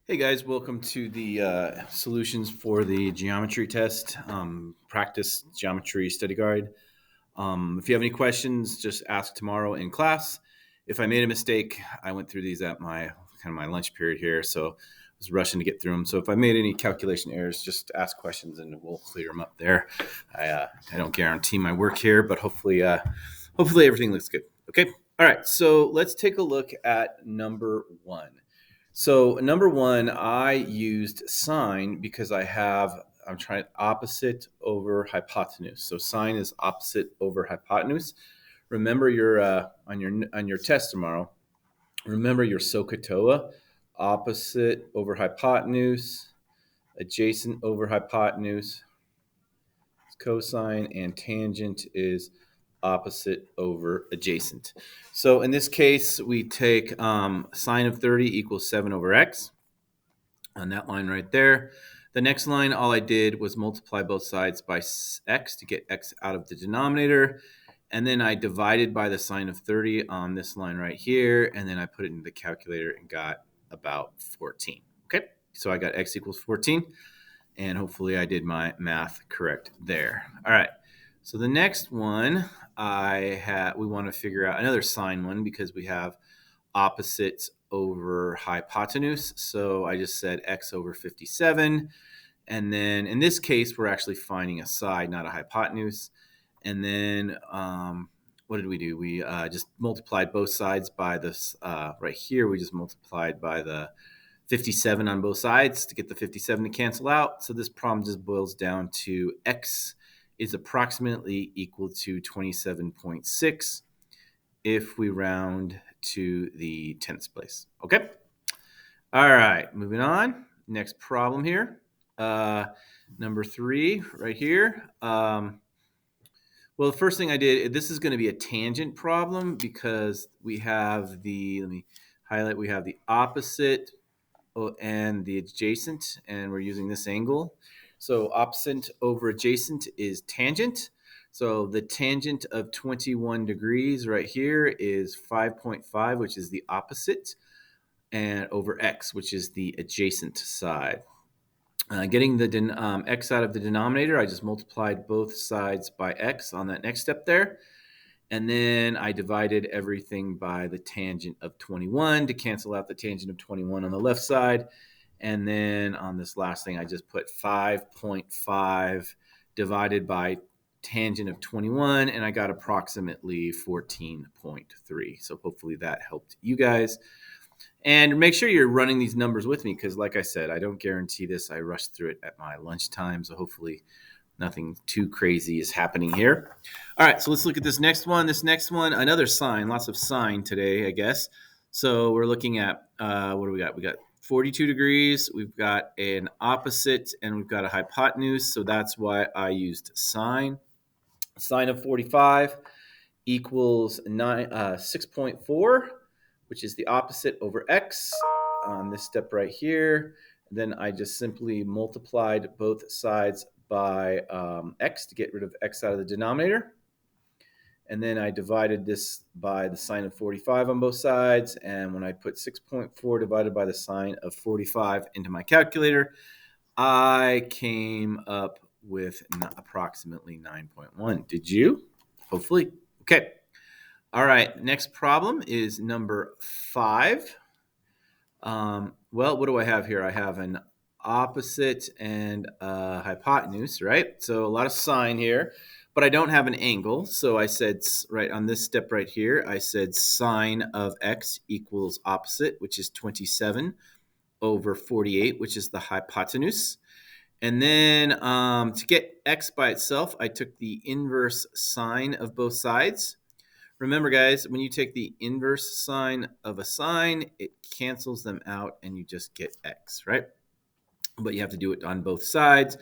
Hey guys, welcome to the solutions for the geometry test, practice geometry study guide. If you have any questions, just ask tomorrow in class. If I made a mistake, I went through these at my lunch period here, so I was rushing to get through them. So if I made any calculation errors, just ask questions and we'll clear them up there. I don't guarantee my work here, but hopefully everything looks good. Okay. All right. So let's take a look at number one. So number one, I used sine because I'm trying opposite over hypotenuse. So sine is opposite over hypotenuse. Remember your on your test tomorrow. Remember your SOHCAHTOA, opposite over hypotenuse, adjacent over hypotenuse, cosine, and tangent is opposite over adjacent. So in this case, we take sine of 30 equals 7 over x on that line right there. The next line, all I did was multiply both sides by x to get x out of the denominator. And then I divided by the sine of 30 on this line right here. And then I put it in the calculator and got about 14. Okay, so I got x equals 14. And hopefully I did my math correct there. All right, so the next one we want to figure out another sine one because we have opposites over hypotenuse. So I just said x over 57. And then in this case, we're actually finding a side, not a hypotenuse. And then what did we do? We just multiplied both sides by this right here. We just multiplied by the 57 on both sides to get the 57 to cancel out. So this problem just boils down to x is approximately equal to 27.6 if we round to the 10th place. Okay. All right, moving on. Next problem here. Number 3 right here. Well, the first thing I did, this is going to be a tangent problem because we have let me highlight, we have the opposite and the adjacent, and we're using this angle. So opposite over adjacent is tangent. So the tangent of 21 degrees right here is 5.5, which is the opposite, and over x, which is the adjacent side. Getting the x out of the denominator, I just multiplied both sides by x on that next step there. And then I divided everything by the tangent of 21 to cancel out the tangent of 21 on the left side. And then on this last thing, I just put 5.5 divided by tangent of 21, and I got approximately 14.3. So hopefully that helped you guys. And make sure you're running these numbers with me because, like I said, I don't guarantee this. I rushed through it at my lunchtime, so hopefully nothing too crazy is happening here. All right, so let's look at this next one. This next one, another sine, lots of sine today, I guess. So we're looking at, what do we got? We got 42 degrees, we've got an opposite, and we've got a hypotenuse. So that's why I used sine. Sine of 45 equals 6.4, which is the opposite over x on this step right here. Then I just simply multiplied both sides by x to get rid of x out of the denominator. And then I divided this by the sine of 45 on both sides. And when I put 6.4 divided by the sine of 45 into my calculator, I came up with approximately 9.1. Did you? Hopefully. Okay. All right. Next problem is number 5. Well, what do I have here? I have an opposite and a hypotenuse, right? So a lot of sine here, but I don't have an angle. So I said, right on this step right here, I said sine of x equals opposite, which is 27 over 48, which is the hypotenuse. And then to get x by itself, I took the inverse sine of both sides. Remember, guys, when you take the inverse sine of a sine, it cancels them out and you just get x, right? But you have to do it on both sides.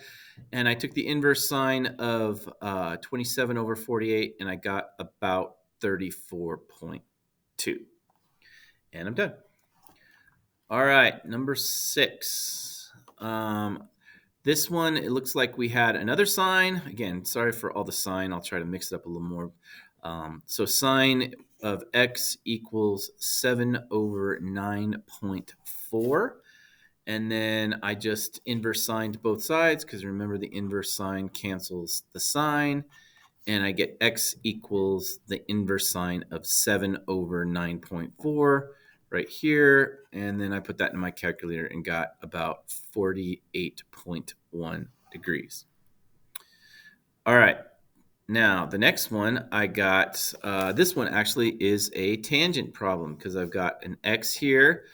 And I took the inverse sine of 27 over 48, and I got about 34.2. And I'm done. All right, number 6. This one, it looks like we had another sine. Again, sorry for all the sine. I'll try to mix it up a little more. So sine of x equals 7 over 9.4. And then I just inverse signed both sides because remember the inverse sign cancels the sign. And I get x equals the inverse sign of 7 over 9.4 right here. And then I put that in my calculator and got about 48.1 degrees. All right. Now, the next one I got, this one actually is a tangent problem because I've got an x here.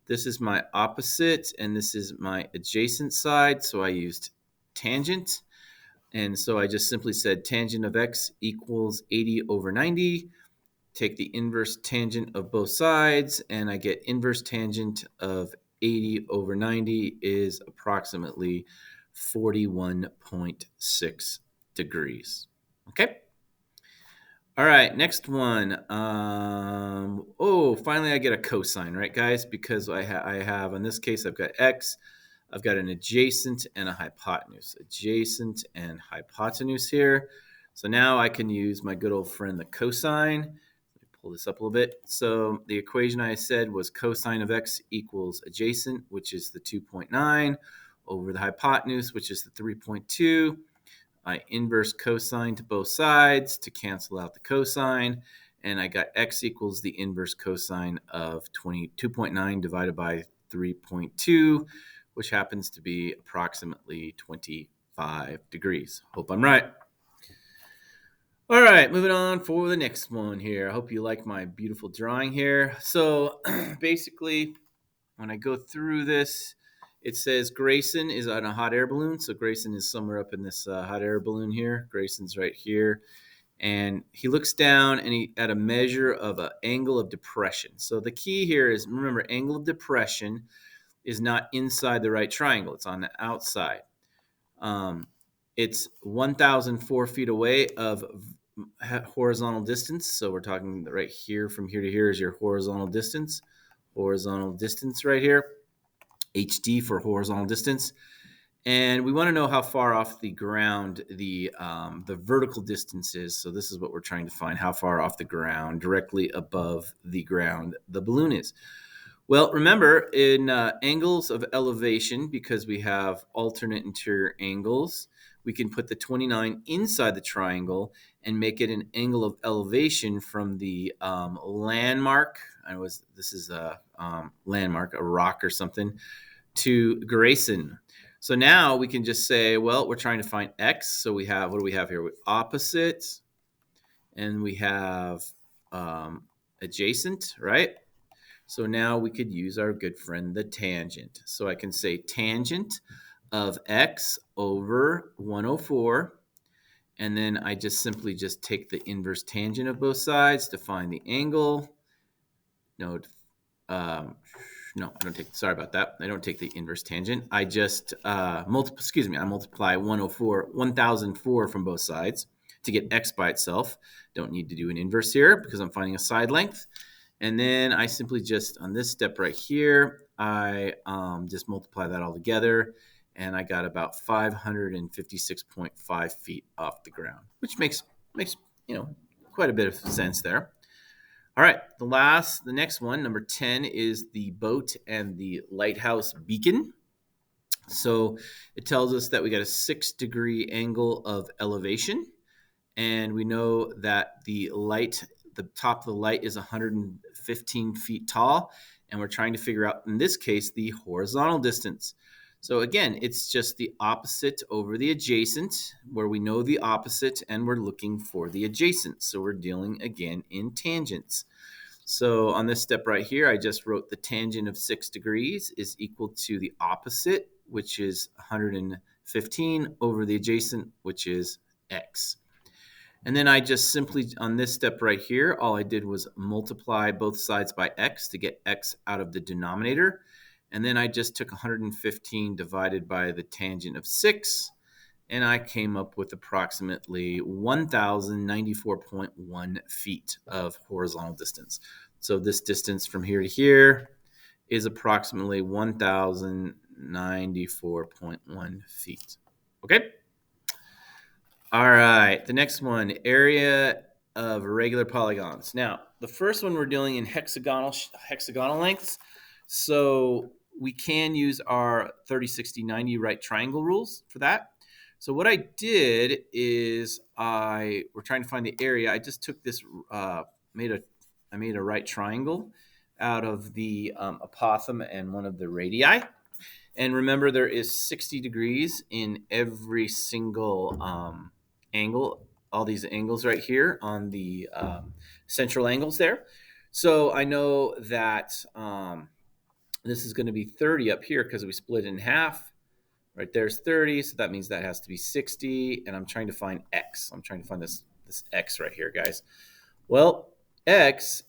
This is my opposite, and this is my adjacent side. So I used tangent. And so I just simply said tangent of x equals 80 over 90. Take the inverse tangent of both sides, and I get inverse tangent of 80 over 90 is approximately 41.6 degrees. Okay. All right, next one. Finally I get a cosine, right, guys? Because I have, in this case, I've got x, I've got an adjacent and a hypotenuse. Adjacent and hypotenuse here. So now I can use my good old friend, the cosine. Let me pull this up a little bit. So the equation I said was cosine of x equals adjacent, which is the 2.9, over the hypotenuse, which is the 3.2. I inverse cosine to both sides to cancel out the cosine, and I got x equals the inverse cosine of 22.9 divided by 3.2, which happens to be approximately 25 degrees. Hope I'm right. All right, moving on for the next one here. I hope you like my beautiful drawing here. So basically, when I go through this, it says Grayson is on a hot air balloon. So Grayson is somewhere up in this hot air balloon here. Grayson's right here. And he looks down and he at a measure of an angle of depression. So the key here is, remember, angle of depression is not inside the right triangle. It's on the outside. It's 1,004 feet away of horizontal distance. So we're talking right here, from here to here is your horizontal distance. Horizontal distance right here. HD for horizontal distance. And we want to know how far off the ground the vertical distance is. So this is what we're trying to find, how far off the ground, directly above the ground, the balloon is. Well, remember, in angles of elevation, because we have alternate interior angles, we can put the 29 inside the triangle and make it an angle of elevation from the landmark. This is a landmark, a rock or something, to Grayson. So now we can just say, well, we're trying to find x. So we have, what do we have here? Opposite, and we have adjacent, right? So now we could use our good friend, the tangent. So I can say tangent of x over 104. And then I just simply just take the inverse tangent of both sides to find the angle. No, I don't take, sorry about that. I don't take the inverse tangent. I just I multiply 1,004 from both sides to get x by itself. Don't need to do an inverse here because I'm finding a side length. And then I simply just, on this step right here, I just multiply that all together, and I got about 556.5 feet off the ground, which makes quite a bit of sense there. All right, the next one, number 10, is the boat and the lighthouse beacon. So it tells us that we got a 6-degree angle of elevation, and we know that the top of the light is 115 feet tall, and we're trying to figure out, in this case, the horizontal distance. So again, it's just the opposite over the adjacent, where we know the opposite and we're looking for the adjacent. So we're dealing again in tangents. So on this step right here, I just wrote the tangent of 6 degrees is equal to the opposite, which is 115, over the adjacent, which is x. And then I just simply, on this step right here, all I did was multiply both sides by x to get x out of the denominator. And then I just took 115 divided by the tangent of 6, and I came up with approximately 1,094.1 feet of horizontal distance. So this distance from here to here is approximately 1,094.1 feet. Okay? All right, the next one, area of regular polygons. Now, the first one we're dealing in hexagonal lengths. So we can use our 30, 60, 90 right triangle rules for that. So what I did is we're trying to find the area. I just took this, I made a right triangle out of the apothem and one of the radii. And remember, there is 60 degrees in every single angle, all these angles right here on the central angles there. So I know that this is going to be 30 up here because we split it in half. Right there's 30, so that means that has to be 60. And I'm trying to find x. I'm trying to find this x right here, guys. Well, x,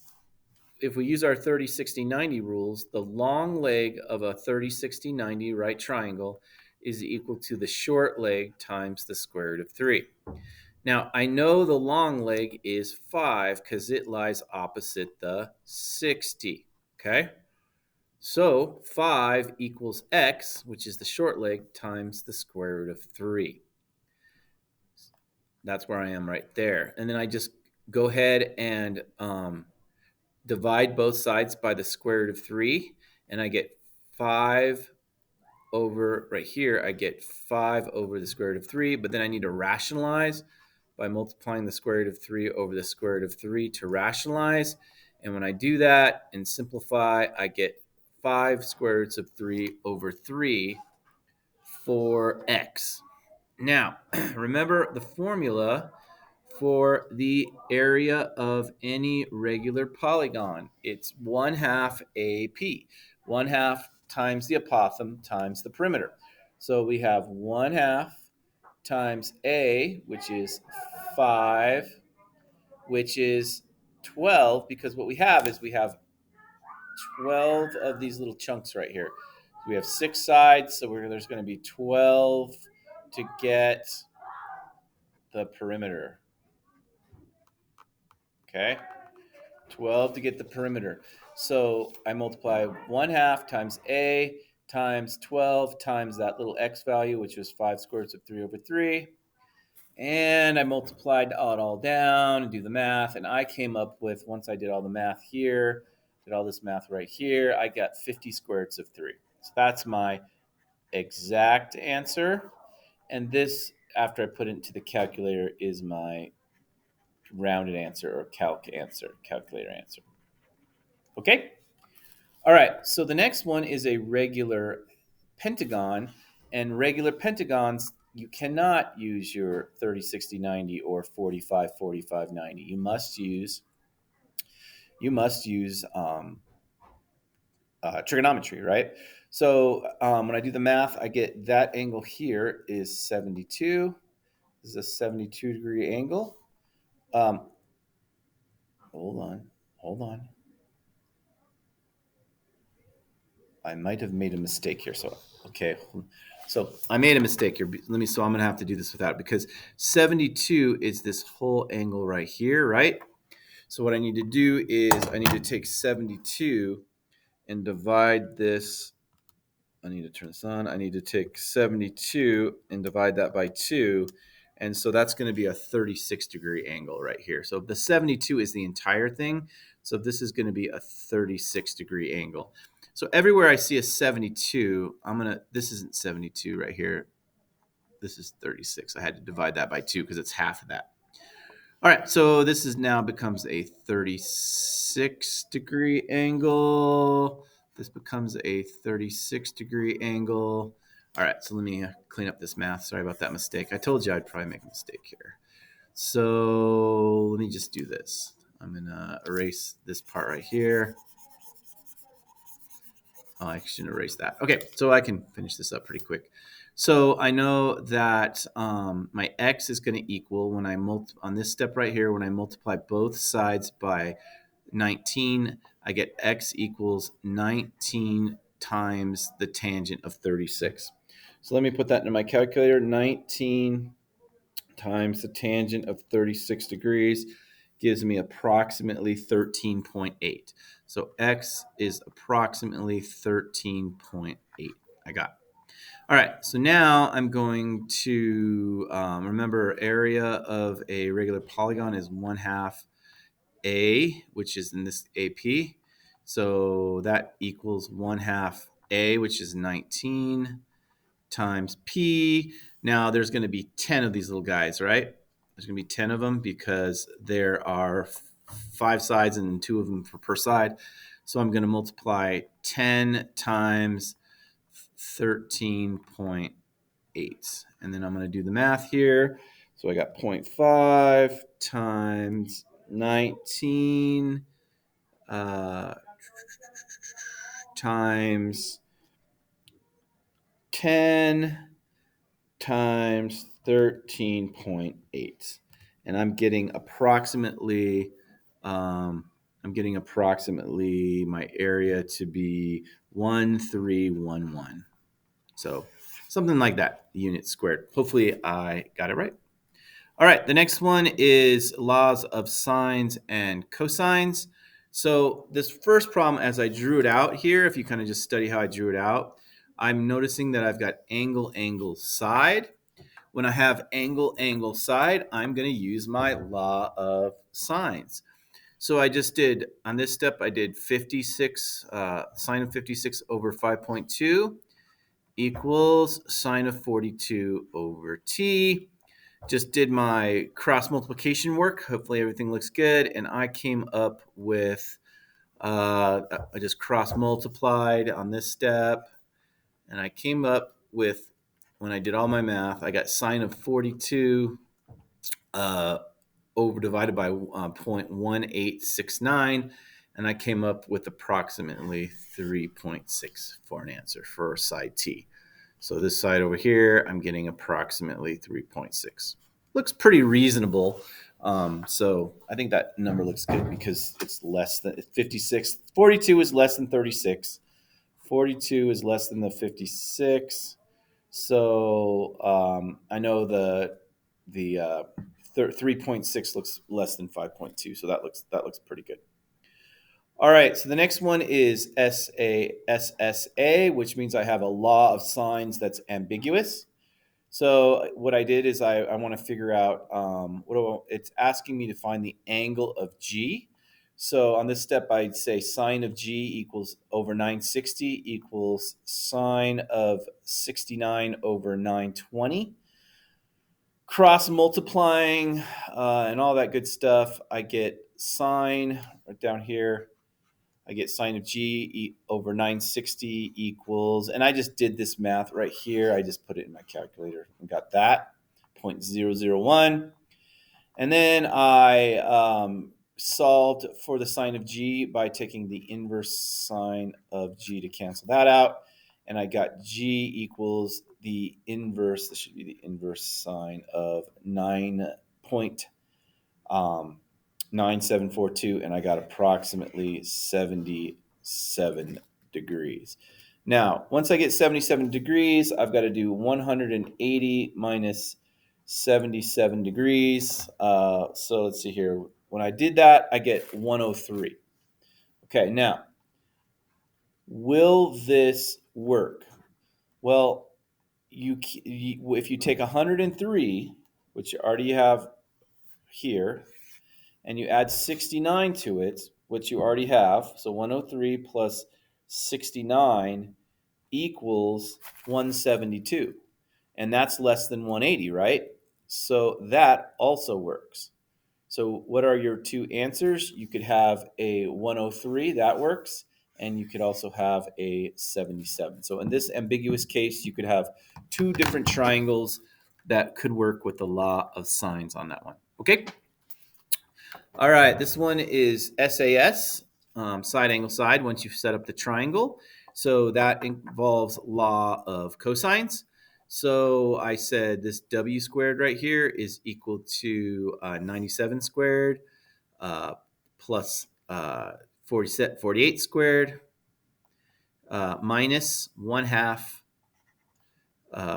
if we use our 30, 60, 90 rules, the long leg of a 30, 60, 90 right triangle is equal to the short leg times the square root of 3. Now, I know the long leg is 5 because it lies opposite the 60, okay? So 5 equals x, which is the short leg, times the square root of 3. That's where I am right there. And then I just go ahead and divide both sides by the square root of 3, and I get 5 over, right here, I get 5 over the square root of 3, but then I need to rationalize by multiplying the square root of 3 over the square root of 3 to rationalize. And when I do that and simplify, I get 5 square roots of 3 over 3 for x. Now, remember the formula for the area of any regular polygon. It's 1/2 AP. 1/2 times the apothem times the perimeter. So we have 1/2 times A, which is 5, which is 12, because what we have is we have 12 of these little chunks right here. We have 6 sides, so there's going to be 12 to get the perimeter. Okay, 12 to get the perimeter. So I multiply 1/2 times A times 12 times that little x value, which was 5 square roots of 3 over 3. And I multiplied it all down and do the math. And I came up with, once I did all the math here, did all this math right here, I got 50 square roots of 3. So that's my exact answer. And this, after I put it into the calculator, is my rounded answer or calculator answer. Okay? All right, so the next one is a regular pentagon. And regular pentagons, you cannot use your 30, 60, 90 or 45, 45, 90. You must use trigonometry, right? So when I do the math, I get that angle here is 72. This is a 72 degree angle. Hold on. I might have made a mistake here. So, okay. So I made a mistake here. So I'm going to have to do this without it, because 72 is this whole angle right here, right? So what I need to do is I need to take 72 and divide this. I need to turn this on. I need to take 72 and divide that by 2. And so that's going to be a 36 degree angle right here. So the 72 is the entire thing. So this is going to be a 36 degree angle. So everywhere I see a 72, this isn't 72 right here. This is 36. I had to divide that by 2 because it's half of that. All right, so this is now becomes a 36 degree angle. This becomes a 36 degree angle. All right, so let me clean up this math. Sorry about that mistake. I told you I'd probably make a mistake here. So let me just do this. I'm going to erase this part right here. Oh, I shouldn't erase that. Okay, so I can finish this up pretty quick. So I know that my x is going to equal, when I on this step right here, when I multiply both sides by 19, I get x equals 19 times the tangent of 36. So let me put that into my calculator. 19 times the tangent of 36 degrees gives me approximately 13.8. So x is approximately 13.8. I got it. All right, so now I'm going to remember, area of a regular polygon is 1/2 A, which is in this AP. So that equals 1/2 A, which is 19, times P. Now there's going to be 10 of these little guys, right? There's going to be 10 of them because there are 5 sides and 2 of them per side. So I'm going to multiply 10 times 13.8. And then I'm going to do the math here. So I got 0.5 times 19 times 10 times 13.8. And I'm getting approximately my area to be 1311. So something like that, units squared. Hopefully I got it right. All right, the next one is laws of sines and cosines. So this first problem, as I drew it out here, if you kind of just study how I drew it out, I'm noticing that I've got angle, angle, side. When I have angle, angle, side, I'm going to use my law of sines. So I just did, on this step, I did 56, sine of 56 over 5.2 equals sine of 42 over t. Just did my cross multiplication work. Hopefully everything looks good. And I came up with, I just cross multiplied on this step. And I came up with, when I did all my math, I got sine of 42 over divided by 0.1869. And I came up with approximately 3.6 for an answer for side T. So this side over here, I'm getting approximately 3.6. Looks pretty reasonable. So I think that number looks good because it's less than 56. 42 is less than 36. 42 is less than the 56. So I know the 3.6 looks less than 5.2. So that looks pretty good. All right, so the next one is SASSA, which means I have a law of sines that's ambiguous. So what I did is I want to figure out it's asking me to find the angle of G. So on this step, I'd say sine of G equals over 960 equals sine of 69 over 920. Cross multiplying and all that good stuff, I get sine right down here. I get sine of G over 960 equals, and I just did this math right here. I just put it in my calculator and got that, 0.001. And then I solved for the sine of G by taking the inverse sine of G to cancel that out. And I got G equals the inverse, this should be the inverse sine of 9.9742, and I got approximately 77 degrees. Now, once I get 77 degrees, I've got to do 180 minus 77 degrees. So let's see here. When I did that, I get 103. Okay, now, will this work? Well, if you take 103, which you already have here, and you add 69 to it, which you already have, so 103 plus 69 equals 172. And that's less than 180, right? So that also works. So what are your two answers? You could have a 103, that works, and you could also have a 77. So in this ambiguous case, you could have two different triangles that could work with the law of sines on that one. Okay? All right, this one is SAS, side angle side, once you've set up the triangle. So that involves law of cosines. So I said this W squared right here is equal to 97 squared plus 48 squared minus 1 half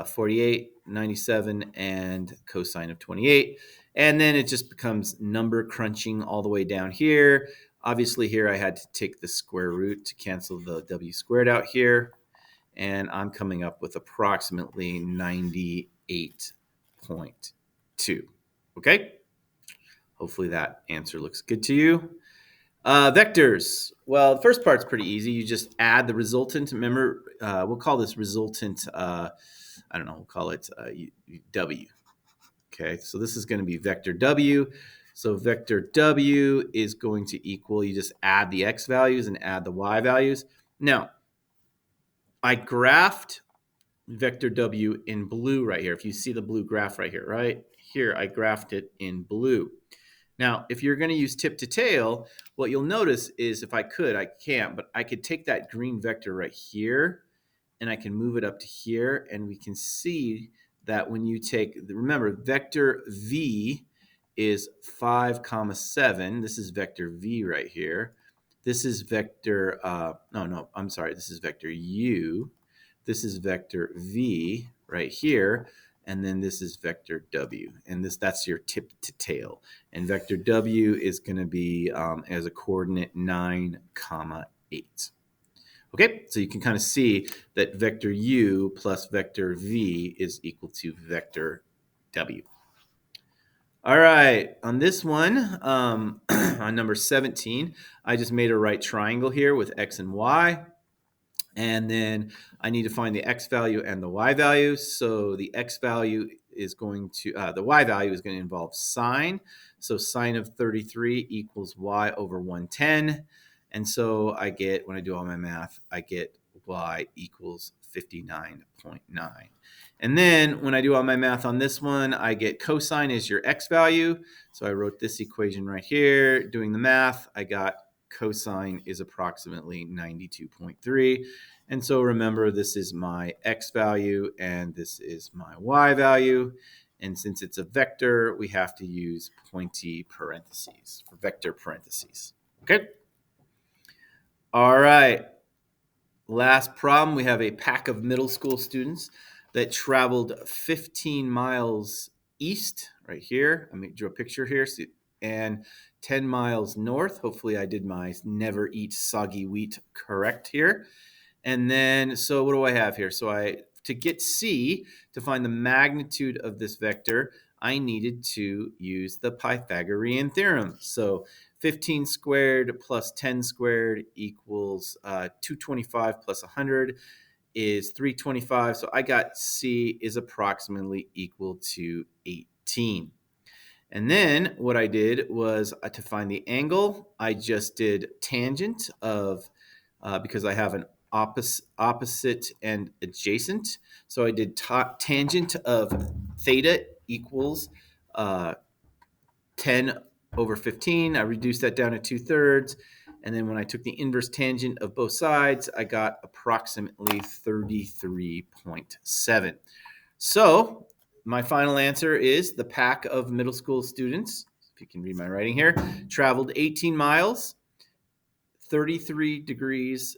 48, 97, and cosine of 28. And then it just becomes number crunching all the way down here. Obviously here I had to take the square root to cancel the W squared out here. And I'm coming up with approximately 98.2. Okay? Hopefully that answer looks good to you. Vectors. Well, the first part's pretty easy. You just add the resultant. Remember, we'll call this resultant, I don't know, we'll call it W. Okay, so this is going to be vector W. So vector W is going to equal, you just add the X values and add the Y values. Now, I graphed vector W in blue right here. If you see the blue graph right here, right here, I graphed it in blue. Now, if you're going to use tip to tail, what you'll notice is if I can't, but I could take that green vector right here and I can move it up to here, and we can see that when you take, remember, vector V is 5, 7. This is vector V right here. This is vector, this is vector U. This is vector V right here. And then this is vector W. And that's your tip to tail. And vector W is going to be as a coordinate 9, 8. Okay, so you can kind of see that vector U plus vector V is equal to vector W. All right, on this one, on number 17, I just made a right triangle here with X and Y. And then I need to find the X value and the Y value. So the X value is going to, the Y value is going to involve sine. So sine of 33 equals Y over 110. And so I get, when I do all my math, I get Y equals 59.9. And then when I do all my math on this one, I get cosine is your X value. So I wrote this equation right here. Doing the math, I got cosine is approximately 92.3. And so remember, this is my X value and this is my Y value. And since it's a vector, we have to use pointy parentheses for vector parentheses. Okay. All right. Last problem, we have a pack of middle school students that traveled 15 miles east right here. I drew a picture here. And 10 miles north. Hopefully I did my never eat soggy wheat correct here. And then, so what do I have here? So to get C, to find the magnitude of this vector, I needed to use the Pythagorean theorem. So 15 squared plus 10 squared equals 225 plus 100 is 325. So I got C is approximately equal to 18. And then what I did was to find the angle, I just did tangent of, because I have an opposite and adjacent. So I did tangent of theta equals 10 over 15. I reduced that down to 2/3. And then when I took the inverse tangent of both sides, I got approximately 33.7. So my final answer is the pack of middle school students, if you can read my writing here, traveled 18 miles, 33 degrees,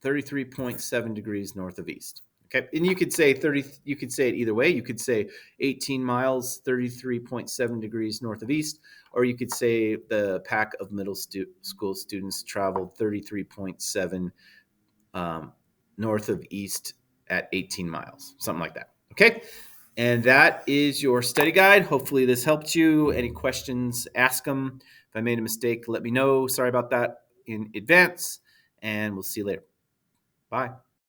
33.7 degrees north of east. Okay, and you could say 30. You could say it either way. You could say 18 miles, 33.7 degrees north of east, or you could say the pack of middle school students traveled 33.7 north of east at 18 miles, something like that. Okay, and that is your study guide. Hopefully this helped you. Any questions, ask them. If I made a mistake, let me know. Sorry about that in advance, and we'll see you later. Bye.